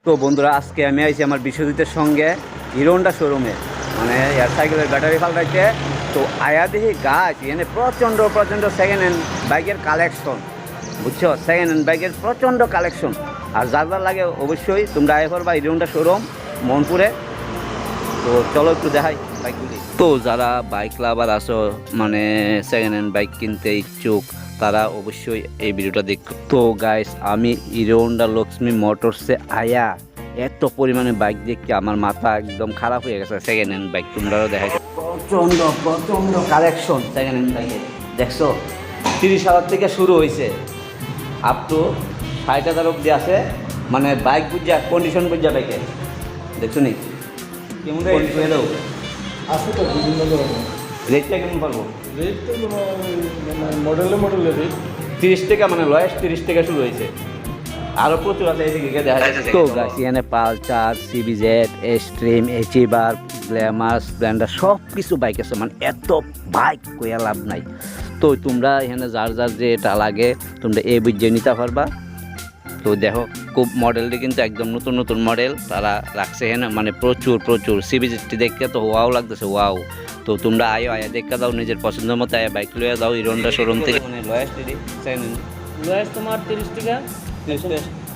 তো বন্ধুরা, আজকে আমি আইছি আমার বিশ্বজিতের সঙ্গে হিরো হোন্ডা শোরুমে, মানে এয়ার সাইকেলের ব্যাটারি পাল্টাইতে। তো আয়া দেখি গাছ এখানে প্রচণ্ড প্রচণ্ড সেকেন্ড হ্যান্ড বাইকের কালেকশন, বুঝছো? সেকেন্ড হ্যান্ড বাইকের প্রচণ্ড কালেকশন। আর যার যার লাগে অবশ্যই তোমরা আয় করবা হিরো হোন্ডা শোরুম মনপুরে। তো চলো একটু দেখাই বাইকগুলি। তো যারা বাইক লাভার আছো, মানে সেকেন্ড হ্যান্ড বাইক কিনতে ইচ্ছুক, তারা অবশ্যই এই ভিডিওটা দেখো। তো গাইস, আমি হিরো হোন্ডা লক্ষ্মী মোটরসে আয়া এত পরিমাণে বাইক দেখে আমার মাথা একদম খারাপ হয়ে গেছে। সেকেন্ড হ্যান্ড বাইক তোমরাও দেখাই, প্রচণ্ড প্রচণ্ড কালেকশন সেকেন্ড হ্যান্ড বাইকে। দেখছো 30,000 থেকে শুরু হয়েছে, আপ টু 60,000 অব্দি আছে। মানে বাইক বুঝা কন্ডিশন বুঝা বাইকে, দেখছো নি কেমন দাও আছে তো বিভিন্ন ধরনের রেটটা কেমন পারবো? রেট তো মডেলে রেট 30 টাকা, মানে লয়েস্ট 30 টাকা শুরু হয়েছে। আরও প্রচুর আছে এদিকে দেখা যাচ্ছে। তো গাছ এখানে Pulsar, CBZ, Xtreme, Achiever, Glamour, Splendor সব কিছু বাইক আছে। মানে এত বাইক কইয়া লাভ নাই। তো তোমরা এখানে যার যার যে এটা লাগে তোমরা এই বুঝে নিতে পারবা। তো দেখো খুব মডেলটি কিন্তু একদম নতুন নতুন মডেল তারা রাখছে এখানে, মানে প্রচুর প্রচুর। সিবিজেডটি দেখতে তো ওয়াও লাগতেছে, ওয়াও। তো তোমরা আয়া দেখা দাও, নিজের পছন্দ মতো আয়া বাইক লইয়া দাও হিরো হোন্ডা শোরুম থেকে। মানে লয়েস্ট তোমার 30 টাকা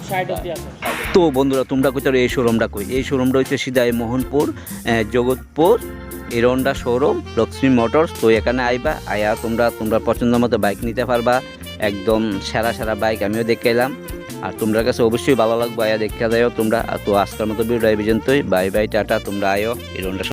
60 অব্দি আছে। তো বন্ধুরা, তোমরা কোথাও এই শোরুমটা কই? এই শোরুমটা হচ্ছে সিধাই Mohanpur Jagatpur Hero Honda showroom Lakshmi motors. তো এখানে আইবা, আয়া তোমরা পছন্দ মতো বাইক নিতে পারবা। একদম সেরা সেরা বাইক আমিও দেখে এলাম, আর তোমরা কাছে অবশ্যই ভালো লাগবে। আয়া দেখা যাও তোমরা। তো আজকের মতো ভিডিও এই পর্যন্তই। Bye bye, tata. তোমরা আয়ো হিরো হোন্ডা।